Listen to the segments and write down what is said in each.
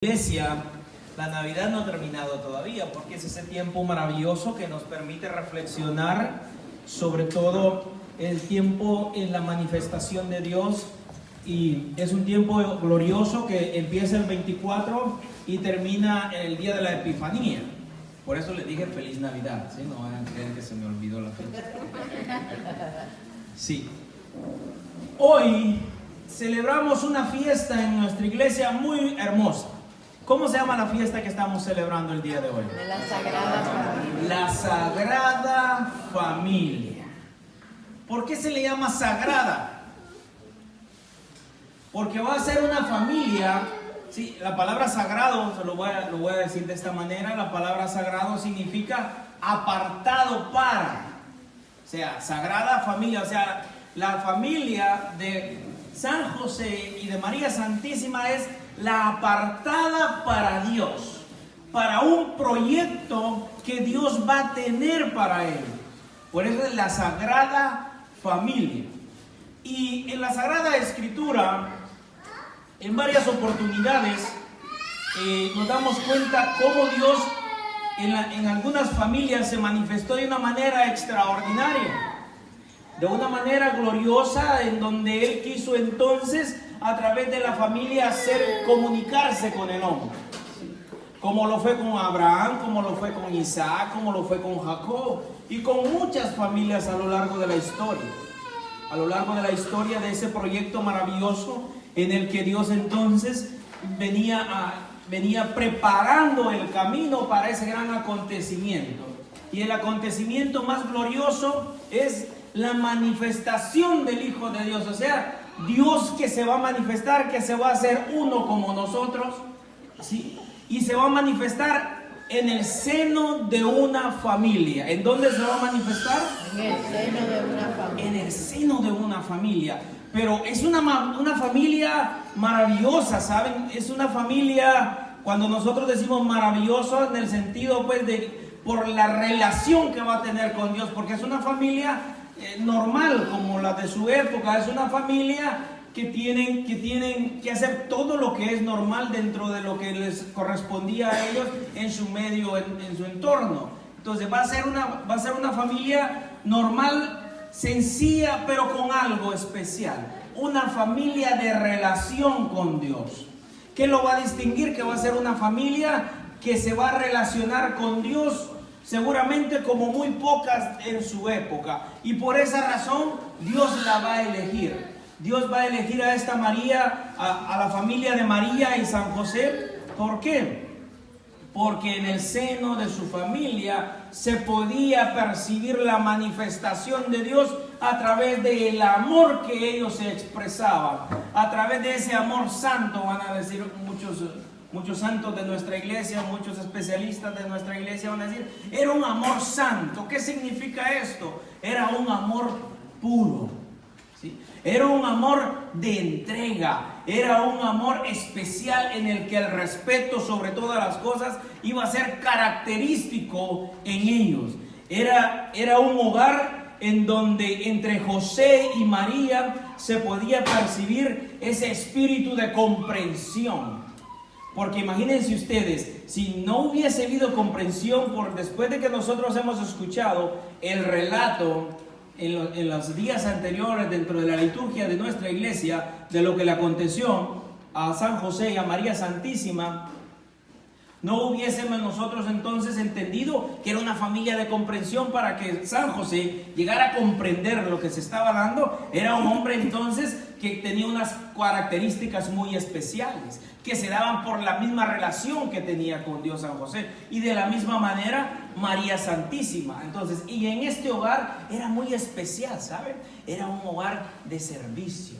Iglesia, la Navidad no ha terminado todavía, porque es ese tiempo maravilloso que nos permite reflexionar sobre todo el tiempo en la manifestación de Dios, y es un tiempo glorioso que empieza el 24 y termina el día de la Epifanía. Por eso le dije feliz Navidad, ¿sí? No vayan a creer que se me olvidó la fecha. Sí. Hoy celebramos una fiesta en nuestra iglesia muy hermosa. ¿Cómo se llama la fiesta que estamos celebrando el día de hoy? De la Sagrada Familia. La Sagrada Familia. ¿Por qué se le llama sagrada? Porque va a ser una familia. Sí, la palabra sagrado, lo voy a decir de esta manera, la palabra sagrado significa apartado para. O sea, Sagrada Familia, o sea, la familia de San José y de María Santísima es la apartada para Dios, para un proyecto que Dios va a tener para él. Por eso es la Sagrada Familia. Y en la Sagrada Escritura, en varias oportunidades, nos damos cuenta cómo Dios en algunas familias se manifestó de una manera extraordinaria, de una manera gloriosa, en donde Él quiso entonces a través de la familia comunicarse con el hombre, como lo fue con Abraham, como lo fue con Isaac, como lo fue con Jacob y con muchas familias a lo largo de la historia, de ese proyecto maravilloso en el que Dios entonces venía preparando el camino para ese gran acontecimiento. Y el acontecimiento más glorioso es la manifestación del Hijo de Dios, o sea, Dios que se va a manifestar, que se va a hacer uno como nosotros, ¿sí? Y se va a manifestar en el seno de una familia. ¿En dónde se va a manifestar? En el seno de una familia. En el seno de una familia. Pero es una familia maravillosa, ¿saben? Es una familia, cuando nosotros decimos maravilloso, en el sentido pues por la relación que va a tener con Dios, porque es una familia normal como la de su época, es una familia que tienen que hacer todo lo que es normal dentro de lo que les correspondía a ellos en su medio, en su entorno. Entonces va a ser una familia normal, sencilla, pero con algo especial, una familia de relación con Dios. ¿Qué lo va a distinguir? Que va a ser una familia que se va a relacionar con Dios seguramente como muy pocas en su época, y por esa razón Dios la va a elegir. Dios va a elegir a esta María, a la familia de María y San José. ¿Por qué? Porque en el seno de su familia se podía percibir la manifestación de Dios a través del amor que ellos se expresaban, a través de ese amor santo, van a decir muchos santos de nuestra iglesia, muchos especialistas de nuestra iglesia van a decir, era un amor santo. ¿Qué significa esto? Era un amor puro, ¿sí? Era un amor de entrega, era un amor especial en el que el respeto sobre todas las cosas iba a ser característico en ellos. Era un hogar en donde entre José y María se podía percibir ese espíritu de comprensión. Porque imagínense ustedes, si no hubiese habido comprensión, después de que nosotros hemos escuchado el relato en los días anteriores dentro de la liturgia de nuestra iglesia, de lo que le aconteció a San José y a María Santísima, no hubiésemos nosotros entonces entendido que era una familia de comprensión para que San José llegara a comprender lo que se estaba dando. Era un hombre entonces que tenía unas características muy especiales, que se daban por la misma relación que tenía con Dios San José, y de la misma manera María Santísima. Entonces, y en este hogar era muy especial, ¿saben? Era un hogar de servicio,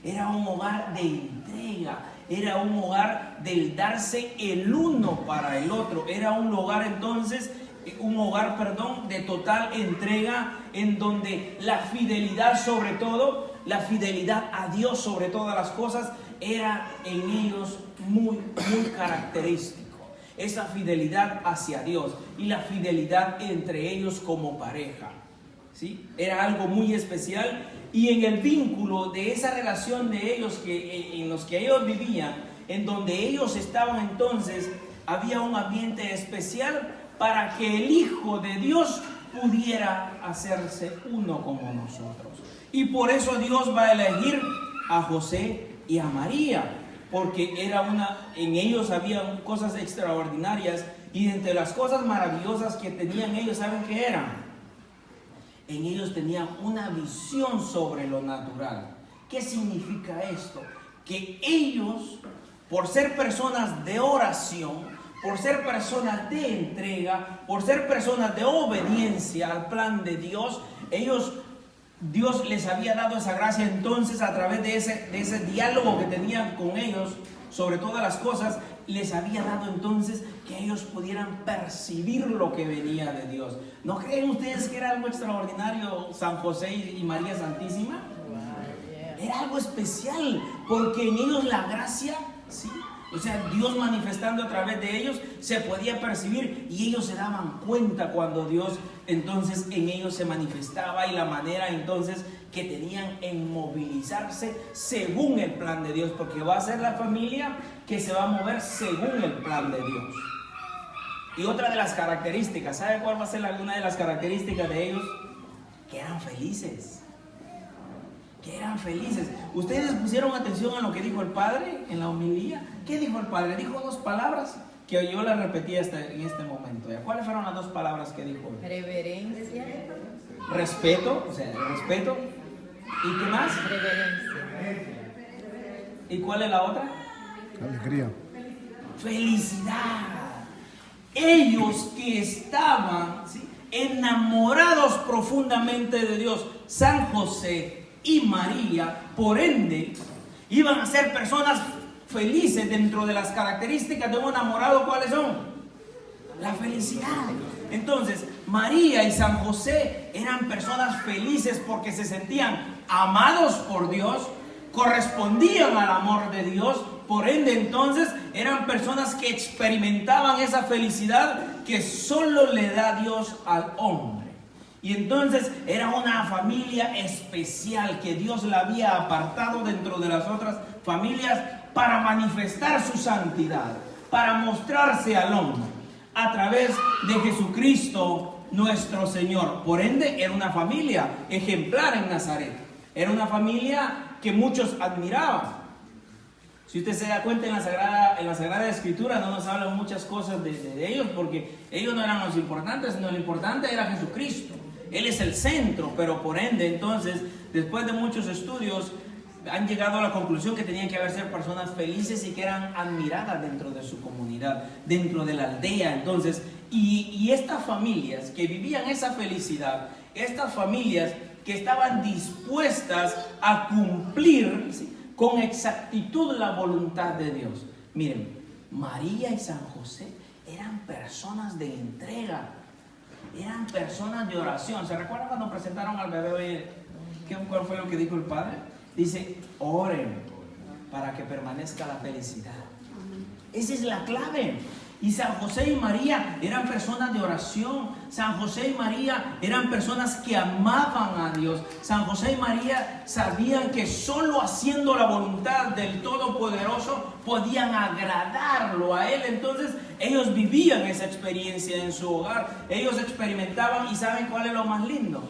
era un hogar de entrega, era un hogar del darse el uno para el otro, era un hogar entonces, de total entrega, en donde la fidelidad sobre todo, la fidelidad a Dios sobre todas las cosas, era en ellos muy, muy característico. Esa fidelidad hacia Dios y la fidelidad entre ellos como pareja, ¿sí? Era algo muy especial, y en el vínculo de esa relación de ellos en los que ellos vivían, en donde ellos estaban entonces, había un ambiente especial para que el Hijo de Dios pudiera hacerse uno como nosotros. Y por eso Dios va a elegir a José y a María, porque en ellos había cosas extraordinarias, y entre las cosas maravillosas que tenían ellos, ¿saben qué eran? En ellos tenían una visión sobre lo natural. ¿Qué significa esto? Que ellos, por ser personas de oración, por ser personas de entrega, por ser personas de obediencia al plan de Dios, Dios les había dado esa gracia entonces a través de ese diálogo que tenían con ellos sobre todas las cosas, les había dado entonces que ellos pudieran percibir lo que venía de Dios. ¿No creen ustedes que era algo extraordinario San José y María Santísima? Era algo especial, porque en ellos la gracia, ¿sí? O sea, Dios manifestando a través de ellos se podía percibir, y ellos se daban cuenta cuando Dios entonces en ellos se manifestaba, y la manera entonces que tenían en movilizarse según el plan de Dios, porque va a ser la familia que se va a mover según el plan de Dios. Y otra de las características, ¿sabe cuál va a ser alguna de las características de ellos? Que eran felices. Que eran felices. ¿Ustedes pusieron atención a lo que dijo el Padre en la homilía? ¿Qué dijo el Padre? Dijo dos palabras que yo las repetí en este momento. ¿Cuáles fueron las dos palabras que dijo? Reverencia. Respeto, o sea, respeto. ¿Y qué más? Reverencia. ¿Y cuál es la otra? Alegría. Felicidad. Ellos que estaban, ¿sí?, enamorados profundamente de Dios, San José y María, por ende, iban a ser personas felices. Dentro de las características de un enamorado, ¿cuáles son? La felicidad. Entonces, María y San José eran personas felices porque se sentían amados por Dios, correspondían al amor de Dios. Por ende, entonces, eran personas que experimentaban esa felicidad que solo le da Dios al hombre. Y entonces era una familia especial que Dios la había apartado dentro de las otras familias para manifestar su santidad, para mostrarse al hombre a través de Jesucristo nuestro Señor. Por ende, era una familia ejemplar en Nazaret. Era una familia que muchos admiraban. Si usted se da cuenta, en la Sagrada Escritura no nos hablan muchas cosas de ellos, porque ellos no eran los importantes, sino lo importante era Jesucristo. Él es el centro, pero por ende, entonces, después de muchos estudios, han llegado a la conclusión que tenían que haber ser personas felices y que eran admiradas dentro de su comunidad, dentro de la aldea. Entonces, y estas familias que vivían esa felicidad, estas familias que estaban dispuestas a cumplir, ¿sí?, con exactitud la voluntad de Dios. Miren, María y San José eran personas de entrega, eran personas de oración. ¿Se recuerdan cuando presentaron al bebé? ¿Cuál fue lo que dijo el Padre? Dice, oren para que permanezca la felicidad. Esa es la clave. Y San José y María eran personas de oración. San José y María eran personas que amaban a Dios. San José y María sabían que solo haciendo la voluntad del Todopoderoso podían agradarlo a Él. Entonces ellos vivían esa experiencia en su hogar. Ellos experimentaban, y ¿saben cuál es lo más lindo?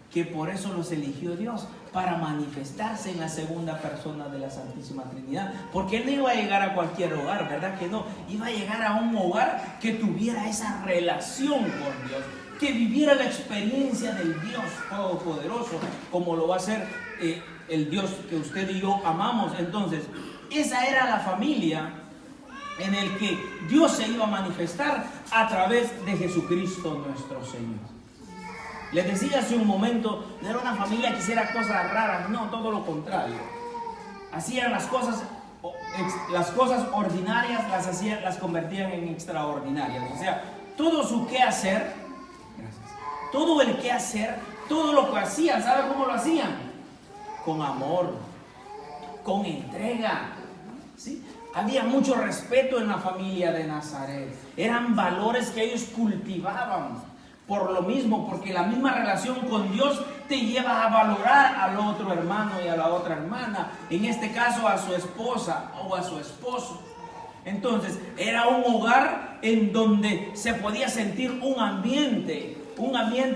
Que por eso los eligió Dios, para manifestarse en la segunda persona de la Santísima Trinidad. Porque Él no iba a llegar a cualquier hogar, ¿verdad que no? Iba a llegar a un hogar que tuviera esa relación con Dios, que viviera la experiencia del Dios Todopoderoso, como lo va a hacer el Dios que usted y yo amamos. Entonces, esa era la familia en el que Dios se iba a manifestar a través de Jesucristo nuestro Señor. Les decía hace un momento, no era una familia que hiciera cosas raras, no, todo lo contrario. Hacían las cosas ordinarias, las convertían en extraordinarias. O sea, todo su quehacer, todo el quehacer, todo lo que hacían, ¿sabe cómo lo hacían? Con amor, con entrega, ¿sí? Había mucho respeto en la familia de Nazaret. Eran valores que ellos cultivaban. Por lo mismo, porque la misma relación con Dios te lleva a valorar al otro hermano y a la otra hermana, en este caso a su esposa o a su esposo. Entonces era un hogar en donde se podía sentir un ambiente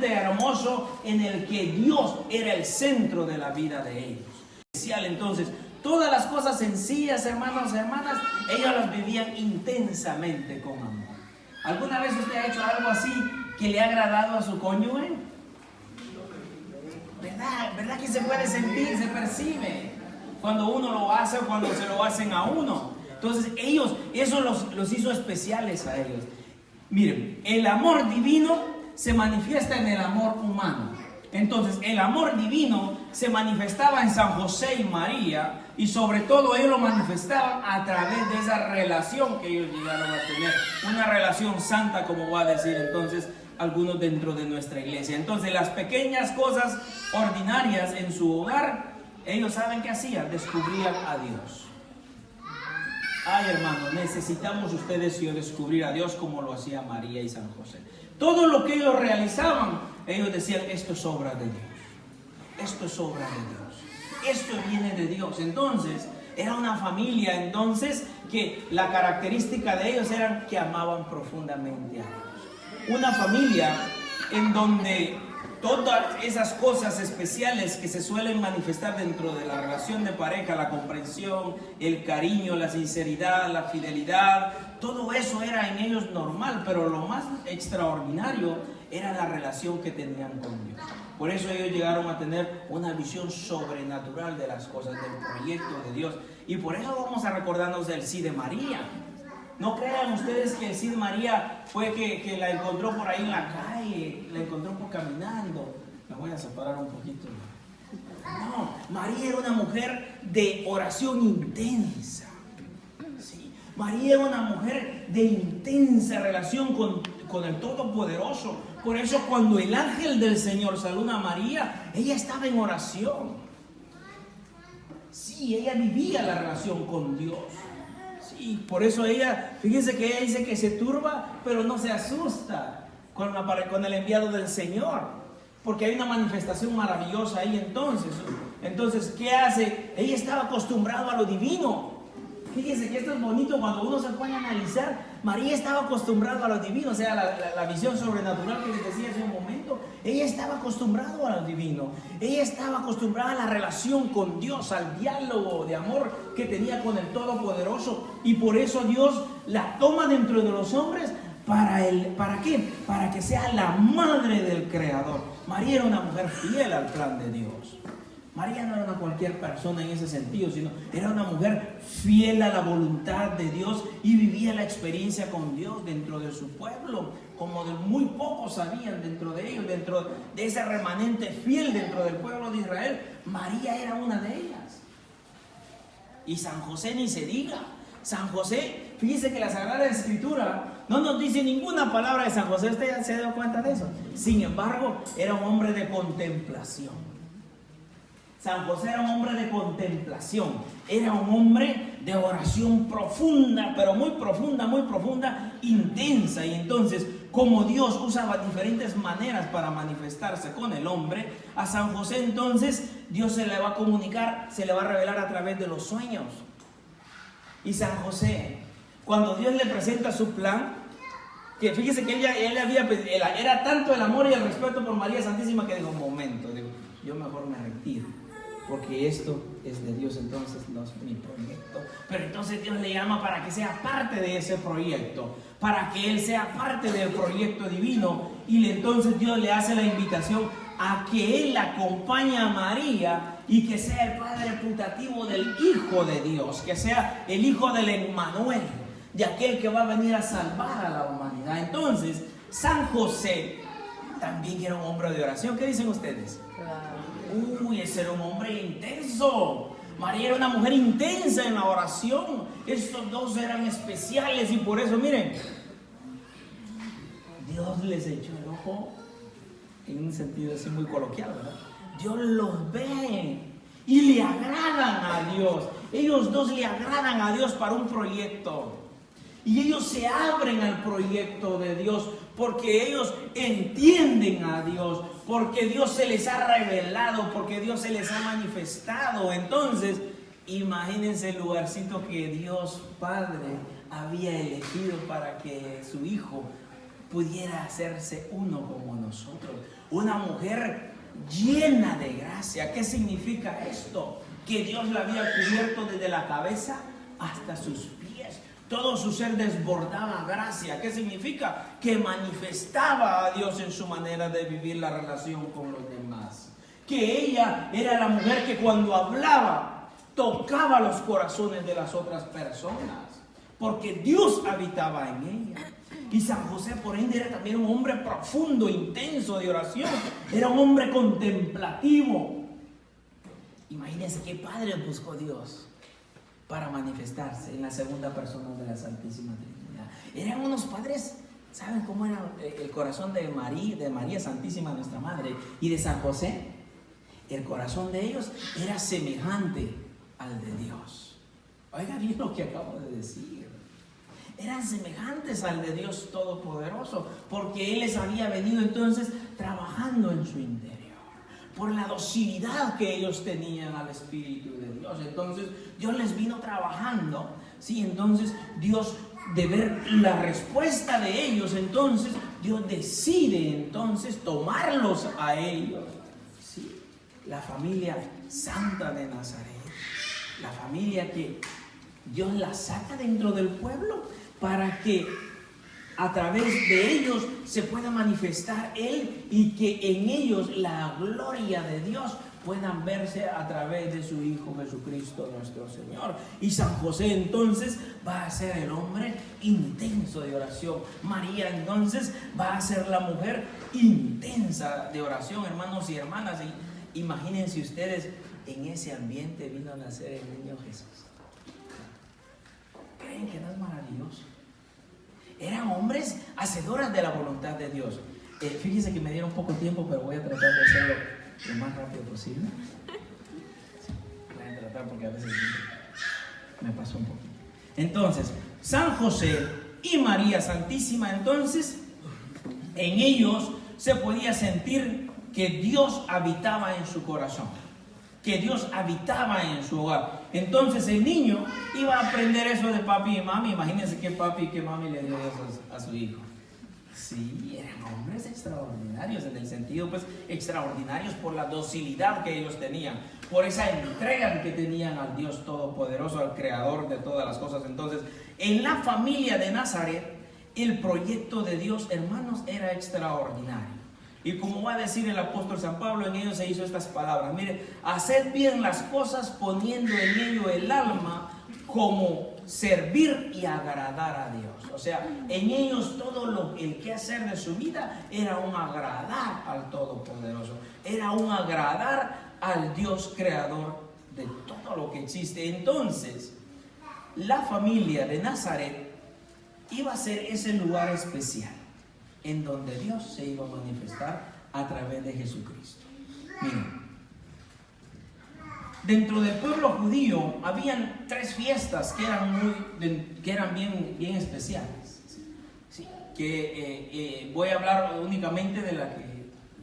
hermoso en el que Dios era el centro de la vida de ellos. Entonces, todas las cosas sencillas, hermanos y hermanas, ellos las vivían intensamente con amor. ¿Alguna vez usted ha hecho algo así que le ha agradado a su cónyuge? ¿Verdad que se puede sentir, se percibe cuando uno lo hace o cuando se lo hacen a uno? Entonces eso los hizo especiales a ellos. Miren, el amor divino se manifiesta en el amor humano. Entonces el amor divino se manifestaba en San José y María, y sobre todo ellos lo manifestaban a través de esa relación que ellos llegaron a tener, una relación santa, como va a decir entonces algunos dentro de nuestra iglesia. Entonces las pequeñas cosas ordinarias en su hogar, ellos saben qué hacían, descubrían a Dios. Ay, hermanos, necesitamos ustedes y yo descubrir a Dios como lo hacía María y San José. Todo lo que ellos realizaban, ellos decían, esto es obra de Dios. Esto es obra de Dios. Esto viene de Dios. Entonces, era una familia, entonces, que la característica de ellos era que amaban profundamente a Dios. Una familia en donde todas esas cosas especiales que se suelen manifestar dentro de la relación de pareja, la comprensión, el cariño, la sinceridad, la fidelidad, todo eso era en ellos normal, pero lo más extraordinario era la relación que tenían con Dios. Por eso ellos llegaron a tener una visión sobrenatural de las cosas, del proyecto de Dios. Y por eso vamos a recordarnos del sí de María. No crean ustedes que el sí de María fue que la encontró por ahí en la calle, la encontró por caminando. Me voy a separar un poquito. No, María era una mujer de oración intensa. Sí, María era una mujer de intensa relación con el Todopoderoso. Por eso cuando el ángel del Señor saluda a María, ella estaba en oración. Sí, ella vivía la relación con Dios. Y por eso ella, fíjense que ella dice que se turba, pero no se asusta con el enviado del Señor, porque hay una manifestación maravillosa ahí entonces. Entonces, ¿qué hace? Ella estaba acostumbrada a lo divino. Fíjense que esto es bonito cuando uno se pone a analizar. María estaba acostumbrada a lo divino, o sea, la visión sobrenatural que les decía hace un momento. Ella estaba acostumbrada a lo divino. Ella estaba acostumbrada a la relación con Dios, al diálogo de amor que tenía con el Todopoderoso. Y por eso Dios la toma dentro de los hombres. ¿Para qué? Para que sea la madre del Creador. María era una mujer fiel al plan de Dios. María no era una cualquier persona en ese sentido, sino era una mujer fiel a la voluntad de Dios y vivía la experiencia con Dios dentro de su pueblo, como de muy pocos sabían dentro de ellos, dentro de ese remanente fiel dentro del pueblo de Israel. María era una de ellas. Y San José ni se diga. San José, fíjese que la Sagrada Escritura no nos dice ninguna palabra de San José. ¿Usted ya se dio cuenta de eso? Sin embargo, era un hombre de contemplación. San José era un hombre de contemplación, era un hombre de oración profunda, pero muy profunda, intensa. Y entonces, como Dios usaba diferentes maneras para manifestarse con el hombre, a San José entonces Dios se le va a comunicar, se le va a revelar a través de los sueños. Y San José, cuando Dios le presenta su plan, que fíjese que era tanto el amor y el respeto por María Santísima que digo, un momento, yo mejor me retiro, porque esto es de Dios, entonces no es mi proyecto. Pero entonces Dios le llama para que sea parte de ese proyecto, para que Él sea parte del proyecto divino. Y entonces Dios le hace la invitación a que Él acompañe a María y que sea el padre putativo del Hijo de Dios, que sea el Hijo del Emmanuel, de aquel que va a venir a salvar a la humanidad. Entonces, San José también era un hombre de oración. ¿Qué dicen ustedes? Uy, ese era un hombre intenso. María era una mujer intensa en la oración. Estos dos eran especiales y por eso, miren, Dios les echó el ojo, en un sentido así muy coloquial, ¿verdad? Dios los ve y le agradan a Dios. Ellos dos le agradan a Dios para un proyecto. Y ellos se abren al proyecto de Dios porque ellos entienden a Dios, porque Dios se les ha revelado, porque Dios se les ha manifestado. Entonces, imagínense el lugarcito que Dios Padre había elegido para que su Hijo pudiera hacerse uno como nosotros. Una mujer llena de gracia. ¿Qué significa esto? Que Dios la había cubierto desde la cabeza hasta sus pies. Todo su ser desbordaba gracia. ¿Qué significa? Que manifestaba a Dios en su manera de vivir la relación con los demás. Que ella era la mujer que cuando hablaba tocaba los corazones de las otras personas, porque Dios habitaba en ella. Y San José, por ende, era también un hombre profundo, intenso de oración. Era un hombre contemplativo. Imagínense qué padre buscó Dios para manifestarse en la segunda persona de la Santísima Trinidad. Eran unos padres, ¿saben cómo era el corazón de María Santísima, nuestra Madre, y de San José? El corazón de ellos era semejante al de Dios. Oiga bien lo que acabo de decir. Eran semejantes al de Dios Todopoderoso, porque Él les había venido entonces trabajando en su interior, por la docilidad que ellos tenían al Espíritu de Dios. Entonces Dios les vino trabajando, ¿sí? Entonces Dios, de ver la respuesta de ellos, entonces Dios decide entonces tomarlos a ellos, ¿sí? La familia santa de Nazaret, la familia que Dios la saca dentro del pueblo para que a través de ellos se pueda manifestar Él y que en ellos la gloria de Dios puedan verse a través de su Hijo Jesucristo nuestro Señor. Y San José entonces va a ser el hombre intenso de oración. María entonces va a ser la mujer intensa de oración, hermanos y hermanas. Y imagínense ustedes, en ese ambiente vino a nacer el niño Jesús. ¿Creen que no es maravilloso? Eran hombres hacedores de la voluntad de Dios. Fíjense que me dieron poco tiempo, pero voy a tratar de hacerlo lo más rápido posible. Voy a tratar porque a veces me pasó un poquito. Entonces, San José y María Santísima, entonces, en ellos se podía sentir que Dios habitaba en su corazón, que Dios habitaba en su hogar. Entonces el niño iba a aprender eso de papi y mami. Imagínense qué papi y qué mami le dio Dios a su hijo. Sí, eran hombres extraordinarios, en el sentido pues extraordinarios por la docilidad que ellos tenían, por esa entrega que tenían al Dios Todopoderoso, al Creador de todas las cosas. Entonces, en la familia de Nazaret, el proyecto de Dios, hermanos, era extraordinario. Y como va a decir el apóstol San Pablo, en ellos se hizo estas palabras. Mire, haced bien las cosas poniendo en ello el alma, como servir y agradar a Dios. O sea, en ellos todo el quehacer de su vida era un agradar al Todopoderoso, era un agradar al Dios creador de todo lo que existe. Entonces, la familia de Nazaret iba a ser ese lugar especial en donde Dios se iba a manifestar a través de Jesucristo. Miren, dentro del pueblo judío habían 3 fiestas que eran bien especiales. ¿Sí? Voy a hablar únicamente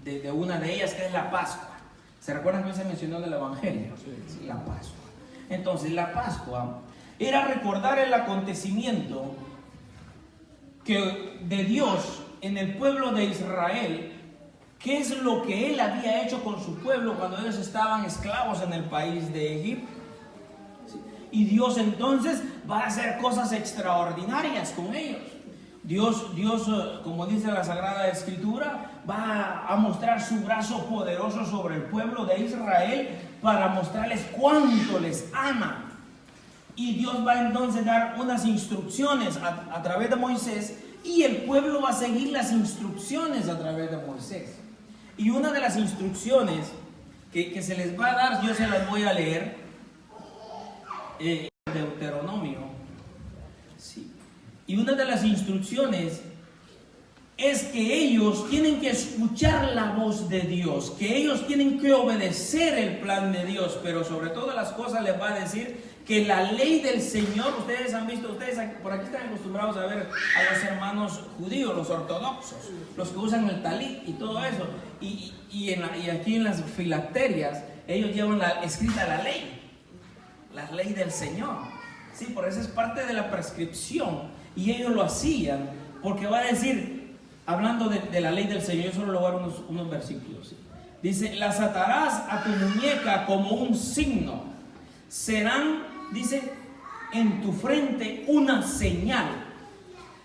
de una de ellas, que es la Pascua. ¿Se recuerdan que se mencionó en el Evangelio? Sí, la Pascua. Entonces, la Pascua era recordar el acontecimiento de Dios en el pueblo de Israel, qué es lo que Él había hecho con su pueblo cuando ellos estaban esclavos en el país de Egipto. ¿Sí? Y Dios entonces va a hacer cosas extraordinarias con ellos. Dios, como dice la Sagrada Escritura, va a mostrar su brazo poderoso sobre el pueblo de Israel para mostrarles cuánto les ama. Y Dios va entonces a dar unas instrucciones a través de Moisés, y el pueblo va a seguir las instrucciones a través de Moisés. Y una de las instrucciones que se les va a dar, yo se las voy a leer, Deuteronomio. Sí. Y una de las instrucciones es que ellos tienen que escuchar la voz de Dios, que ellos tienen que obedecer el plan de Dios, pero sobre todas las cosas les va a decir que la ley del Señor, ustedes han visto, ustedes por aquí están acostumbrados a ver a los hermanos judíos, los ortodoxos, los que usan el talit y todo eso, y aquí en las filacterias ellos llevan escrita la ley del Señor, sí, por eso es parte de la prescripción, y ellos lo hacían, porque va a decir, hablando de la ley del Señor, yo solo le voy a dar unos versículos, ¿sí? Dice, las atarás a tu muñeca como un signo, serán, dice, en tu frente una señal,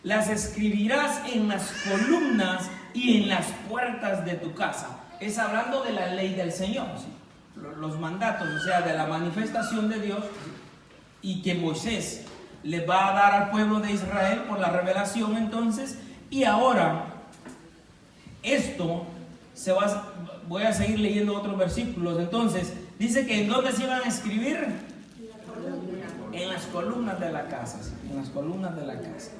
las escribirás en las columnas y en las puertas de tu casa. Es hablando de la ley del Señor, ¿sí? Los mandatos, o sea, de la manifestación de Dios, y que Moisés le va a dar al pueblo de Israel por la revelación entonces. Y ahora esto voy a seguir leyendo otros versículos. Entonces dice que en dónde se iban a escribir, en las columnas de la casa, ¿sí? En las columnas de la casa.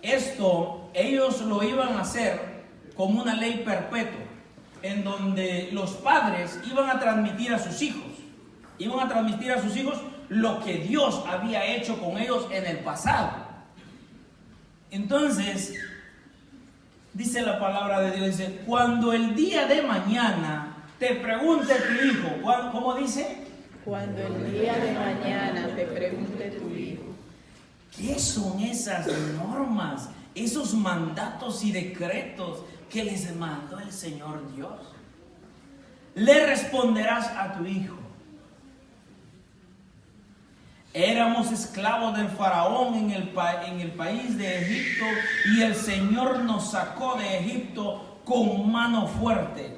Esto ellos lo iban a hacer como una ley perpetua, en donde los padres iban a transmitir a sus hijos, lo que Dios había hecho con ellos en el pasado. Entonces, dice la palabra de Dios, dice, cuando el día de mañana te pregunte tu hijo, ¿cómo dice? Cuando el día de mañana te pregunte tu hijo, ¿qué son esas normas, esos mandatos y decretos que les mandó el Señor Dios? Le responderás a tu hijo, éramos esclavos del faraón en el país de Egipto, y el Señor nos sacó de Egipto con mano fuerte.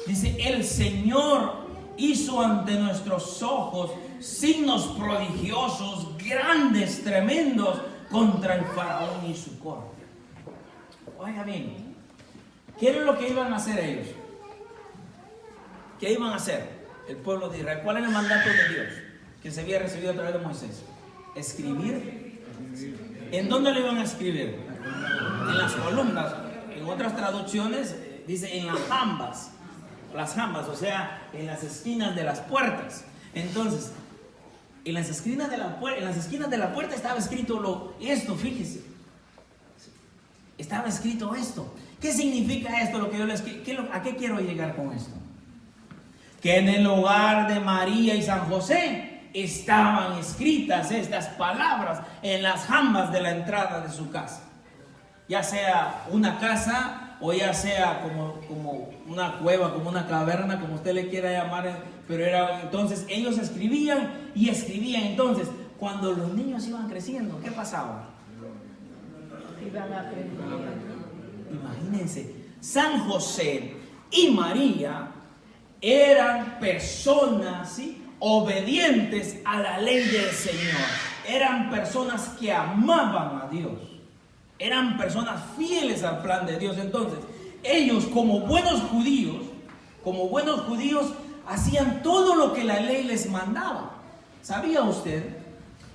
Dice, el Señor hizo ante nuestros ojos signos prodigiosos, grandes, tremendos, contra el faraón y su corte. Oiga bien, ¿qué era lo que iban a hacer ellos? ¿Qué iban a hacer el pueblo de Israel? ¿Cuál era el mandato de Dios que se había recibido a través de Moisés? Escribir. ¿En dónde lo iban a escribir? En las columnas. En otras traducciones dice en las jambas. Las jambas, o sea, en las esquinas de las puertas. Entonces, en las esquinas de la puerta estaba escrito esto, fíjese. Estaba escrito esto. ¿Qué significa esto? ¿A qué quiero llegar con esto? Que en el hogar de María y San José estaban escritas estas palabras en las jambas de la entrada de su casa. Ya sea una casa o ya sea como una cueva, como una caverna, como usted le quiera llamar, pero entonces ellos escribían y escribían. Entonces, cuando los niños iban creciendo, ¿qué pasaba? iban aprendiendo. Imagínense, San José y María eran personas, ¿sí?, obedientes a la ley del Señor. Eran personas que amaban a Dios. Eran personas fieles al plan de Dios. Entonces, ellos como buenos judíos, hacían todo lo que la ley les mandaba. ¿Sabía usted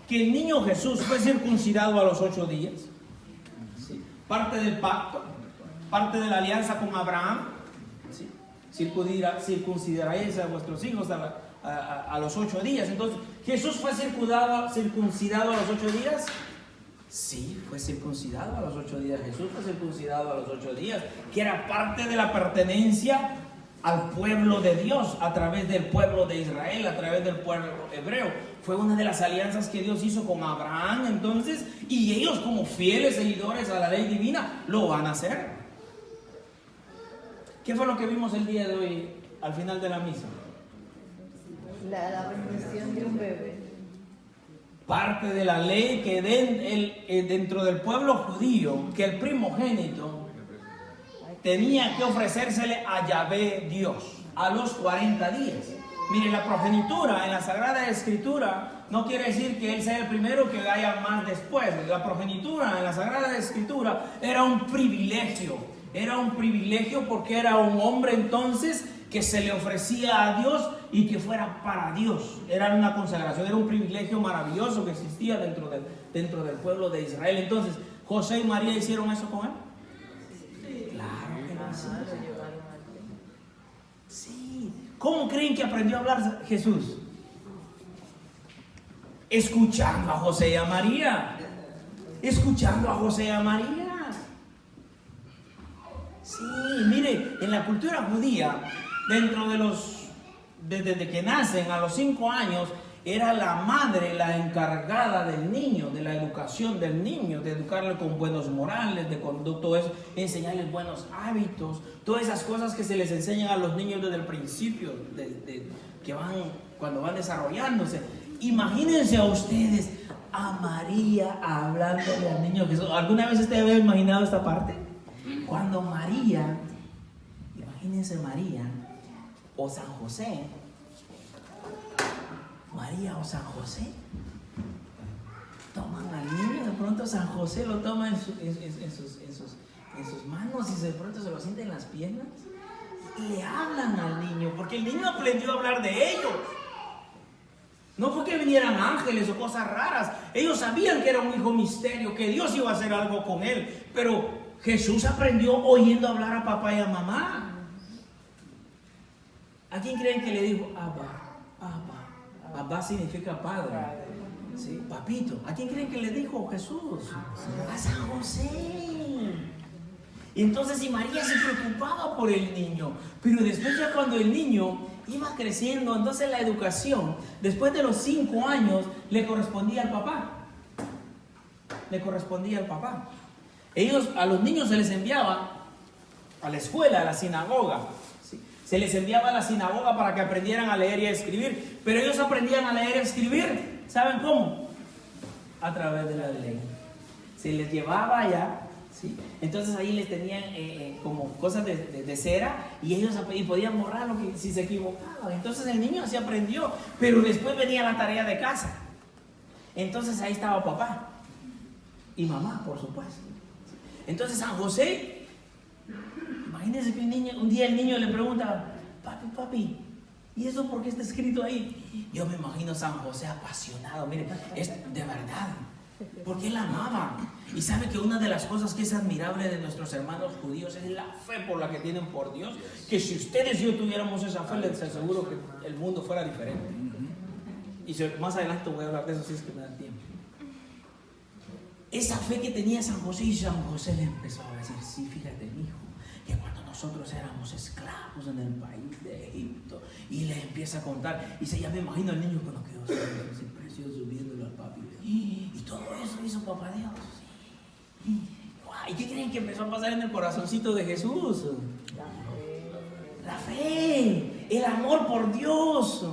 que el niño Jesús fue circuncidado a los 8 días? ¿Sí? Parte del pacto, parte de la alianza con Abraham. ¿Sí? Circuncidaréis a vuestros hijos a los 8 días. Entonces, ¿Jesús fue circuncidado a los 8 días? Sí, fue circuncidado a los 8 días. Jesús fue circuncidado a los 8 días, que era parte de la pertenencia al pueblo de Dios, a través del pueblo de Israel, a través del pueblo hebreo. Fue una de las alianzas que Dios hizo con Abraham, entonces, y ellos como fieles seguidores a la ley divina, lo van a hacer. ¿Qué fue lo que vimos el día de hoy al final de la misa? La bendición de un bebé. Parte de la ley que dentro del pueblo judío, que el primogénito tenía que ofrecérsele a Yahvé Dios a los 40 días. Mire, la progenitura en la Sagrada Escritura no quiere decir que él sea el primero, que haya más después. La progenitura en la Sagrada Escritura era un privilegio. Era un privilegio porque era un hombre entonces que se le ofrecía a Dios y que fuera para Dios. Era una consagración, era un privilegio maravilloso que existía dentro del pueblo de Israel. Entonces, ¿José y María hicieron eso con él? Sí. Claro que no. Sí. ¿Cómo creen que aprendió a hablar Jesús? Escuchando a José y a María. Escuchando a José y a María. Sí, mire, en la cultura judía, dentro de desde que nacen a los 5 años, era la madre la encargada del niño, de la educación del niño, de educarle con buenos morales, de conducta, eso, enseñarles buenos hábitos, todas esas cosas que se les enseñan a los niños desde el principio, cuando van desarrollándose. Imagínense a ustedes a María hablándole al niño Jesús. ¿Alguna vez usted había imaginado esta parte? Cuando María, imagínense María o San José, María o San José toman al niño, de pronto San José lo toma en sus manos y de pronto se lo siente en las piernas y le hablan al niño, porque el niño aprendió a hablar de ellos. No fue que vinieran ángeles o cosas raras, ellos sabían que era un hijo misterio, que Dios iba a hacer algo con él, pero Jesús aprendió oyendo hablar a papá y a mamá. ¿A quién creen que le dijo Abba? Abba. Abba significa padre. ¿Sí? Papito. ¿A quién creen que le dijo Jesús? A San José. Y entonces, si María se preocupaba por el niño, pero después ya cuando el niño iba creciendo, entonces la educación, después de los 5 años, le correspondía al papá. Le correspondía al papá. A los niños se les enviaba a la escuela, a la sinagoga. Se les enviaba a la sinagoga para que aprendieran a leer y a escribir. Pero ellos aprendían a leer y a escribir, ¿saben cómo? A través de la ley. Se les llevaba allá, ¿sí? Entonces ahí les tenían como cosas de cera y ellos podían borrar si se equivocaban. Entonces el niño así aprendió, pero después venía la tarea de casa. Entonces ahí estaba papá y mamá, por supuesto. Entonces San José... Imagínense que un día el niño le pregunta, papi, ¿y eso por qué está escrito ahí? Yo me imagino a San José apasionado, mire, es de verdad, porque él amaba. Y sabe que una de las cosas que es admirable de nuestros hermanos judíos es la fe por la que tienen por Dios, que si ustedes y yo tuviéramos esa fe, les aseguro que el mundo fuera diferente. Y más adelante voy a hablar de eso si es que me da tiempo. Esa fe que tenía San José, y San José le empezó a decir, sí, fíjate, mijo, que cuando nosotros éramos esclavos en el país de Egipto, y le empieza a contar, y ya me imagino al niño con los que así precioso viéndolo al papi, y todo eso hizo papá Dios. ¿Y qué creen que empezó a pasar en el corazoncito de Jesús? La fe, el amor por Dios.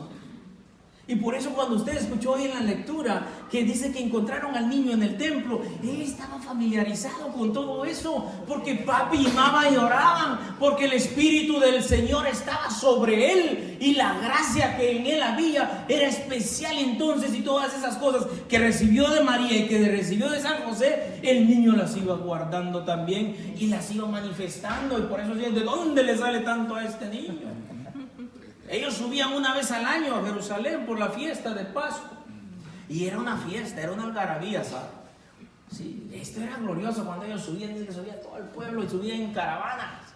Y por eso cuando usted escuchó hoy en la lectura que dice que encontraron al niño en el templo, él estaba familiarizado con todo eso, porque papi y mamá lloraban, porque el Espíritu del Señor estaba sobre él y la gracia que en él había era especial. Entonces, y todas esas cosas que recibió de María y que recibió de San José, el niño las iba guardando también y las iba manifestando. Y por eso, ¿de dónde le sale tanto a este niño? Ellos subían una vez al año a Jerusalén por la fiesta de Pascua. Y era una fiesta, era una algarabía, ¿sabes? Sí, esto era glorioso cuando ellos subían, dice que subía todo el pueblo y subían en caravanas.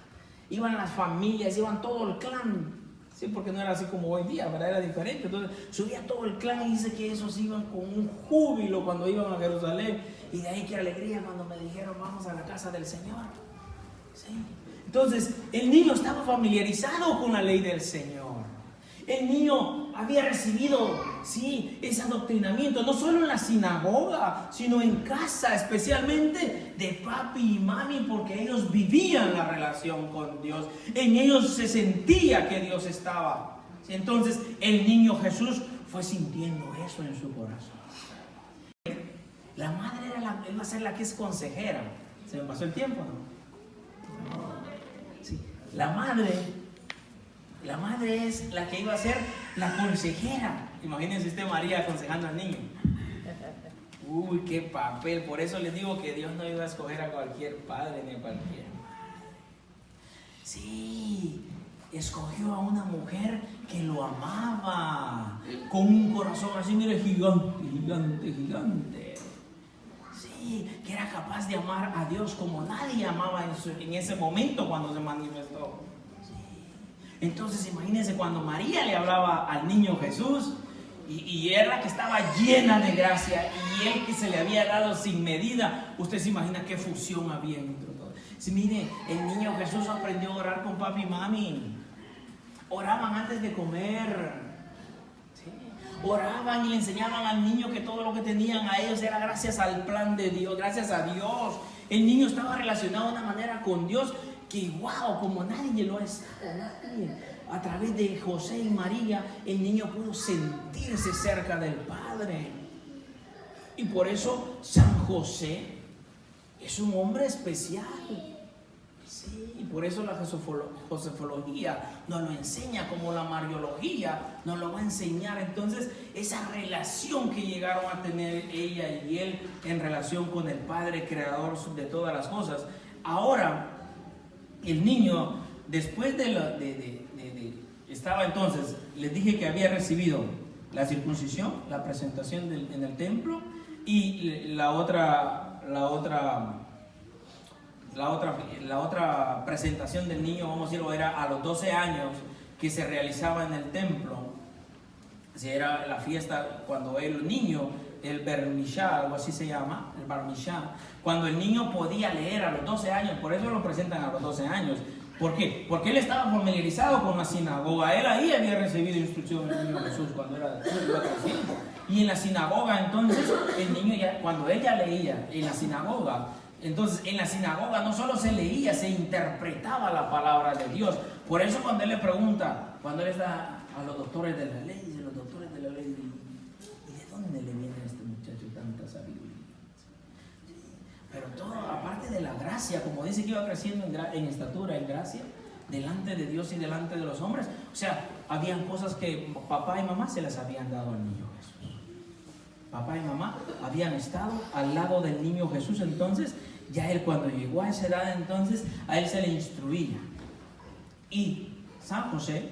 Iban las familias, iban todo el clan. Sí, porque no era así como hoy día, ¿verdad? Era diferente. Entonces subía todo el clan y dice que esos iban con un júbilo cuando iban a Jerusalén. Y de ahí qué alegría cuando me dijeron, vamos a la casa del Señor. Sí. Entonces, el niño estaba familiarizado con la ley del Señor. El niño había recibido, sí, ese adoctrinamiento, no solo en la sinagoga, sino en casa, especialmente de papi y mami, porque ellos vivían la relación con Dios. En ellos se sentía que Dios estaba. Entonces, el niño Jesús fue sintiendo eso en su corazón. La madre iba a ser la que es consejera. ¿Se me pasó el tiempo, no? Sí. La madre es la que iba a ser la consejera. Imagínense usted, María, aconsejando al niño. Uy, qué papel. Por eso les digo que Dios no iba a escoger a cualquier padre ni a cualquier madre. Sí, escogió a una mujer que lo amaba, con un corazón así, mire, gigante. Sí, que era capaz de amar a Dios como nadie amaba en ese momento cuando se manifestó. Sí. Entonces imagínense cuando María le hablaba al niño Jesús, y era la que estaba llena de gracia, y él que se le había dado sin medida. Usted se imagina qué fusión había entre todos. Sí, mire, el niño Jesús aprendió a orar con papi y mami. Oraban antes de comer. ¿Sí? Oraban y le enseñaban al niño que todo lo que tenían a ellos era gracias al plan de Dios, gracias a Dios. El niño estaba relacionado de una manera con Dios que, wow, como nadie lo ha estado, nadie. A través de José y María, el niño pudo sentirse cerca del Padre. Y por eso San José es un hombre especial. Sí, y por eso la josefología nos lo enseña, como la mariología nos lo va a enseñar. Entonces, esa relación que llegaron a tener ella y él en relación con el Padre creador de todas las cosas. Ahora, el niño, después estaba entonces, les dije que había recibido la circuncisión, la presentación en el templo, y la otra presentación del niño, vamos a decirlo, era a los 12 años, que se realizaba en el templo. Si era la fiesta cuando el niño, el bar mishá, algo así se llama, el bar mishá, cuando el niño podía leer a los 12 años, por eso lo presentan a los 12 años. ¿Por qué? Porque él estaba familiarizado con la sinagoga. Él ahí había recibido instrucción del niño Jesús cuando iba creciendo. Y en la sinagoga, entonces, el niño ya, cuando él ya leía en la sinagoga, entonces en la sinagoga no solo se leía, se interpretaba la palabra de Dios. Por eso cuando él le pregunta, cuando él está a los doctores de la ley, ¿y de dónde le viene a este muchacho tanta sabiduría? Pero todo, aparte de la gracia, como dice que iba creciendo en estatura, en gracia, delante de Dios y delante de los hombres. O sea, habían cosas que papá y mamá se las habían dado al niño Jesús. Papá y mamá habían estado al lado del niño Jesús. Entonces, ya él cuando llegó a esa edad, entonces, a él se le instruía. Y San José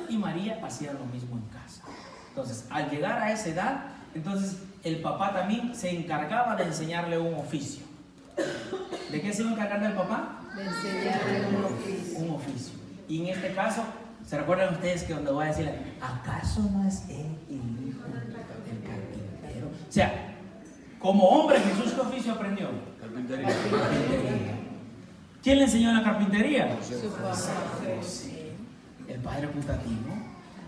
y María hacían lo mismo en casa. Entonces, al llegar a esa edad, entonces el papá también se encargaba de enseñarle un oficio. ¿De qué se iba a encargar el papá? De enseñarle un oficio. Un oficio. Y en este caso, ¿se recuerdan ustedes que cuando voy a decirle, ¿acaso no es él el hijo del carpintero? O sea, como hombre, Jesús, ¿qué oficio aprendió? Carpintería. ¿Quién le enseñó la carpintería? Su papá. San José, el padre putativo.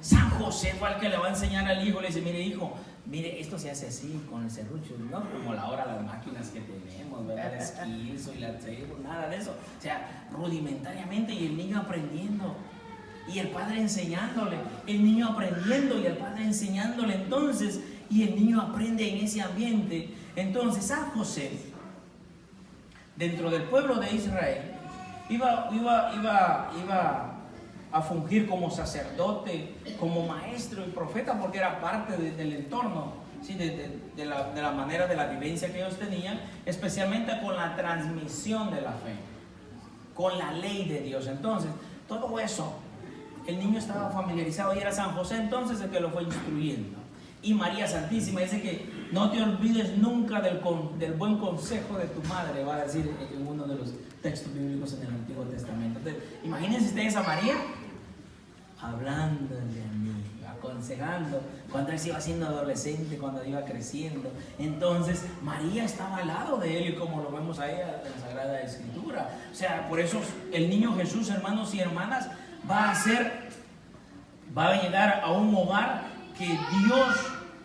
San José fue el que le va a enseñar al hijo. Le dice, mire hijo, mire, esto se hace así con el serrucho, no como ahora las máquinas que tenemos, ¿verdad? El esquilzo y la cebo, nada de eso. O sea, rudimentariamente, y el niño aprendiendo, y el padre enseñándole, el niño aprendiendo y el padre enseñándole. Entonces, y el niño aprende en ese ambiente. Entonces, San José, dentro del pueblo de Israel, iba a fungir como sacerdote, como maestro y profeta, porque era parte del entorno, ¿sí? de la manera de la vivencia que ellos tenían, especialmente con la transmisión de la fe, con la ley de Dios. Entonces, todo eso, el niño estaba familiarizado, y era San José entonces el que lo fue instruyendo. Y María Santísima dice que no te olvides nunca del buen consejo de tu madre, va a decir en uno de los textos bíblicos en el Antiguo Testamento. Entonces, imagínense ustedes a María hablándole a mí, aconsejando, cuando él se iba haciendo adolescente, cuando iba creciendo. Entonces, María estaba al lado de él, y como lo vemos ahí en la Sagrada Escritura. O sea, por eso el niño Jesús, hermanos y hermanas, va a llegar a un hogar que Dios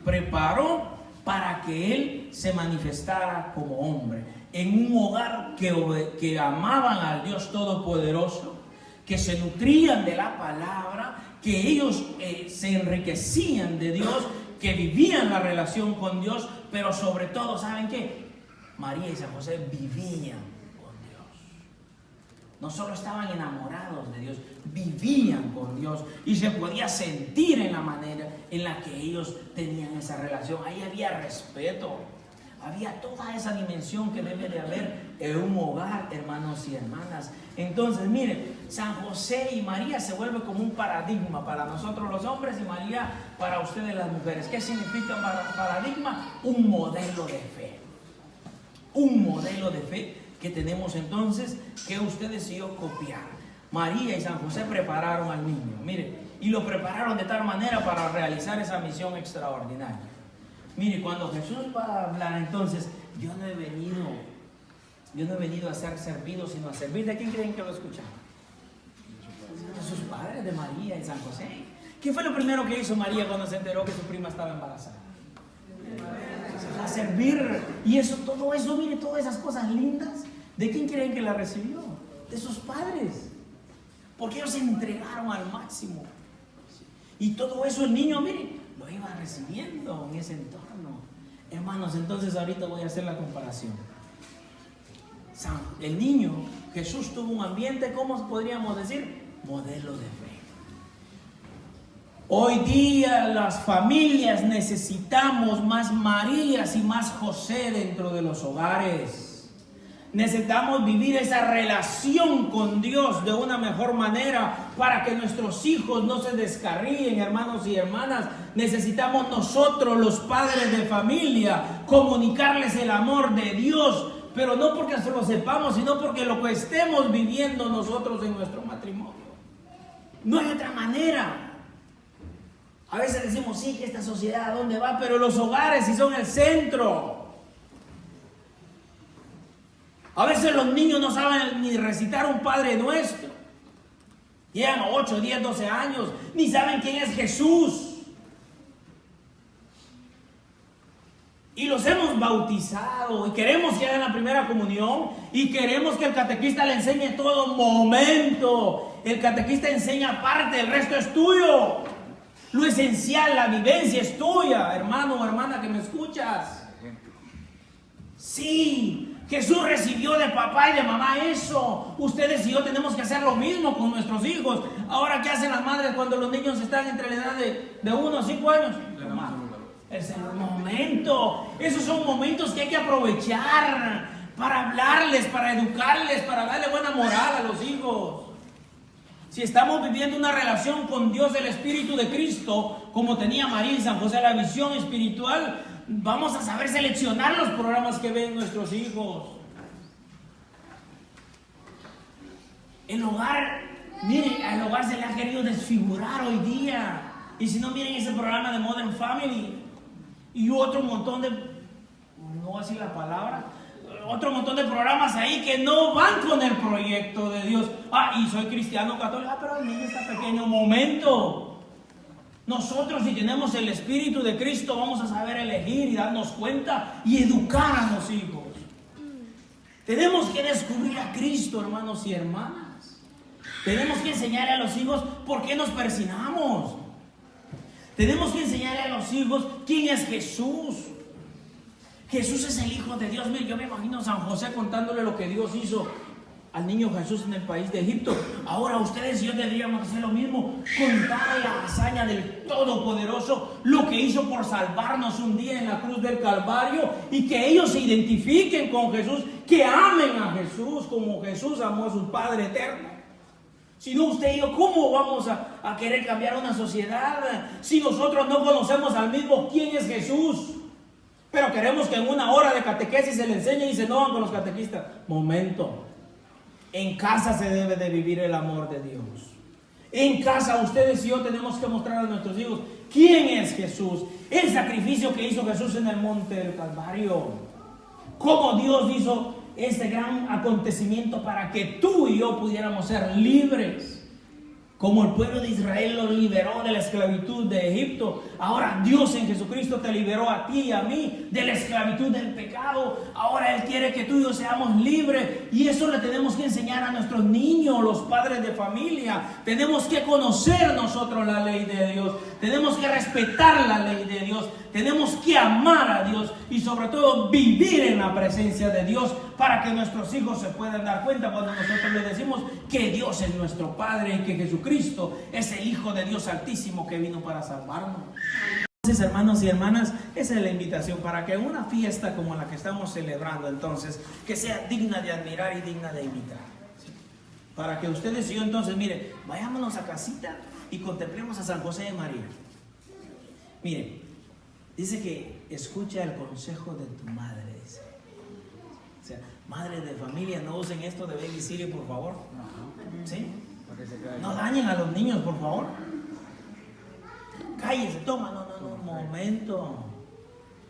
preparó para que él se manifestara como hombre, en un hogar que amaban al Dios Todopoderoso, que se nutrían de la palabra, que ellos se enriquecían de Dios, que vivían la relación con Dios, pero sobre todo, ¿saben qué? María y San José vivían con Dios. No solo estaban enamorados de Dios, vivían con Dios, y se podía sentir en la manera en la que ellos tenían esa relación. Ahí había respeto, había toda esa dimensión que debe de haber en un hogar, hermanos y hermanas. Entonces, miren, San José y María se vuelve como un paradigma para nosotros los hombres, y María para ustedes las mujeres. ¿Qué significa paradigma? Un modelo de fe. Un modelo de fe que tenemos entonces que ustedes y yo copiar. María y San José prepararon al niño, mire, y lo prepararon de tal manera para realizar esa misión extraordinaria. Mire, cuando Jesús va a hablar, entonces, yo no he venido a ser servido, sino a servir. ¿De quién creen que lo escucharon? De sus padres, de María y San José. ¿Qué fue lo primero que hizo María cuando se enteró que su prima estaba embarazada? A servir. Y eso, todo eso, mire, todas esas cosas lindas, ¿de quién creen que la recibió? De sus padres. Porque ellos se entregaron al máximo. Y todo eso el niño, mire, lo iba recibiendo en ese entorno. Hermanos, entonces ahorita voy a hacer la comparación. El niño, Jesús tuvo un ambiente, ¿cómo podríamos decir? Modelo de fe. Hoy día las familias necesitamos más Marías y más José dentro de los hogares. Necesitamos vivir esa relación con Dios de una mejor manera para que nuestros hijos no se descarríen, hermanos y hermanas. Necesitamos nosotros, los padres de familia, comunicarles el amor de Dios, pero no porque se lo sepamos, sino porque lo que estemos viviendo nosotros en nuestro matrimonio. No hay otra manera. A veces decimos, sí, que esta sociedad a dónde va, pero los hogares sí son el centro. A veces los niños no saben ni recitar un Padre Nuestro. Llegan a 8, 10, 12 años, ni saben quién es Jesús. Y los hemos bautizado y queremos que hagan la primera comunión y queremos que el catequista le enseñe todo momento. El catequista enseña parte, el resto es tuyo. Lo esencial, la vivencia es tuya, hermano o hermana que me escuchas. Sí. Jesús recibió de papá y de mamá eso. Ustedes y yo tenemos que hacer lo mismo con nuestros hijos. Ahora, ¿qué hacen las madres cuando los niños están entre la edad de 1 a 5 años? Es el momento. Esos son momentos que hay que aprovechar para hablarles, para educarles, para darle buena moral a los hijos. Si estamos viviendo una relación con Dios, el Espíritu de Cristo, como tenía María y San José, la visión espiritual, vamos a saber seleccionar los programas que ven nuestros hijos. El hogar, mire, al hogar se le ha querido desfigurar hoy día. Y si no, miren ese programa de Modern Family y otro montón de, no voy a decir la palabra, otro montón de programas ahí que no van con el proyecto de Dios. Y soy cristiano católico, pero el niño está pequeño. Un momento. Nosotros, si tenemos el Espíritu de Cristo, vamos a saber elegir y darnos cuenta y educar a los hijos. Tenemos que descubrir a Cristo, hermanos y hermanas. Tenemos que enseñarle a los hijos por qué nos persignamos. Tenemos que enseñarle a los hijos quién es Jesús. Jesús es el Hijo de Dios. Mire, yo me imagino a San José contándole lo que Dios hizo al niño Jesús en el país de Egipto. Ahora ustedes y yo deberíamos hacer lo mismo, contar la hazaña del Todopoderoso, lo que hizo por salvarnos un día en la cruz del Calvario, y que ellos se identifiquen con Jesús, que amen a Jesús como Jesús amó a su Padre eterno. Si no, usted y yo, ¿cómo vamos a querer cambiar una sociedad si nosotros no conocemos al mismo quién es Jesús? Pero queremos que en una hora de catequesis se le enseñe y se enojan con los catequistas. Momento. En casa se debe de vivir el amor de Dios. En casa ustedes y yo tenemos que mostrar a nuestros hijos quién es Jesús. El sacrificio que hizo Jesús en el monte del Calvario. Cómo Dios hizo este gran acontecimiento para que tú y yo pudiéramos ser libres. Como el pueblo de Israel lo liberó de la esclavitud de Egipto, ahora Dios en Jesucristo te liberó a ti y a mí de la esclavitud del pecado. Ahora Él quiere que tú y yo seamos libres, y eso le tenemos que enseñar a nuestros niños, los padres de familia. Tenemos que conocer nosotros la ley de Dios, tenemos que respetar la ley de Dios, tenemos que amar a Dios y sobre todo vivir en la presencia de Dios, para que nuestros hijos se puedan dar cuenta cuando nosotros les decimos que Dios es nuestro Padre y que Jesucristo es el Hijo de Dios Altísimo que vino para salvarnos. Entonces, hermanos y hermanas, esa es la invitación para que una fiesta como la que estamos celebrando, entonces, que sea digna de admirar y digna de imitar. ¿Sí? Para que ustedes y yo, entonces, mire, vayámonos a casita y contemplemos a San José de María. Mire, dice que escucha el consejo de tu madre, dice. O sea, madres de familia, no usen esto de babysitter, por favor. ¿Sí? No dañen a los niños, por favor. Cállense, toma, no, un momento.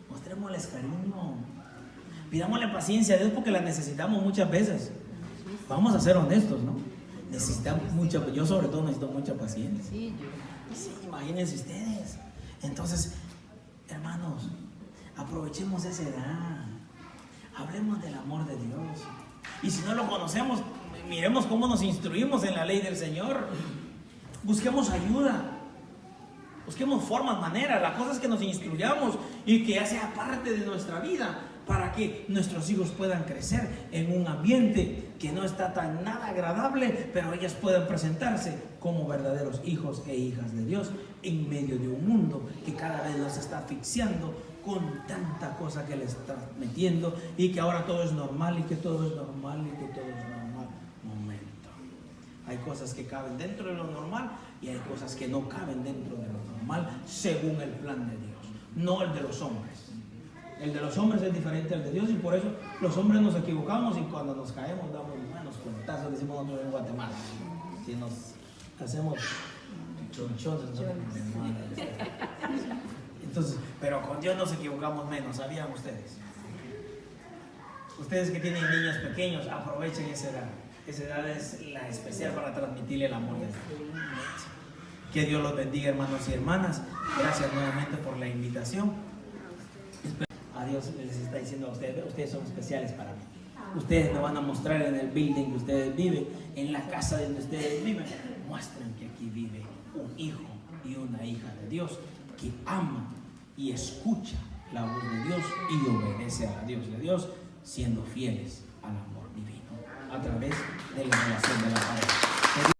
Mostrémosles cariño. Pidámosle paciencia a Dios porque la necesitamos muchas veces. Vamos a ser honestos, ¿no? Necesitamos mucha, yo sobre todo necesito mucha paciencia. Sí, imagínense ustedes. Entonces, hermanos, aprovechemos esa edad. Hablemos del amor de Dios. Y si no lo conocemos, miremos cómo nos instruimos en la ley del Señor. Busquemos ayuda. Busquemos formas, maneras. La cosa es que nos instruyamos y que ya sea parte de nuestra vida para que nuestros hijos puedan crecer en un ambiente que no está tan nada agradable, pero ellas puedan presentarse como verdaderos hijos e hijas de Dios en medio de un mundo que cada vez nos está asfixiando con tanta cosa que le está metiendo y que ahora todo es normal y que todo es normal y que todo es normal. Momento. Hay cosas que caben dentro de lo normal y hay cosas que no caben dentro de lo normal según el plan de Dios, no el de los hombres. El de los hombres es diferente al de Dios y por eso los hombres nos equivocamos y cuando nos caemos damos buenos cuentazos, decimos nosotros en Guatemala. Si nos hacemos chonchones, entonces, pero con Dios nos equivocamos menos, ¿sabían ustedes? Ustedes que tienen niños pequeños, aprovechen esa edad. Esa edad es la especial para transmitirle el amor de Dios. Que Dios los bendiga, hermanos y hermanas. Gracias nuevamente por la invitación. A Dios les está diciendo a ustedes son especiales para mí. Ustedes me van a mostrar en el building que ustedes viven, en la casa donde ustedes viven. Muestren que aquí vive un hijo y una hija de Dios que ama y escucha la voz de Dios y obedece a la Dios de Dios, siendo fieles al amor divino a través de la relación de la pareja.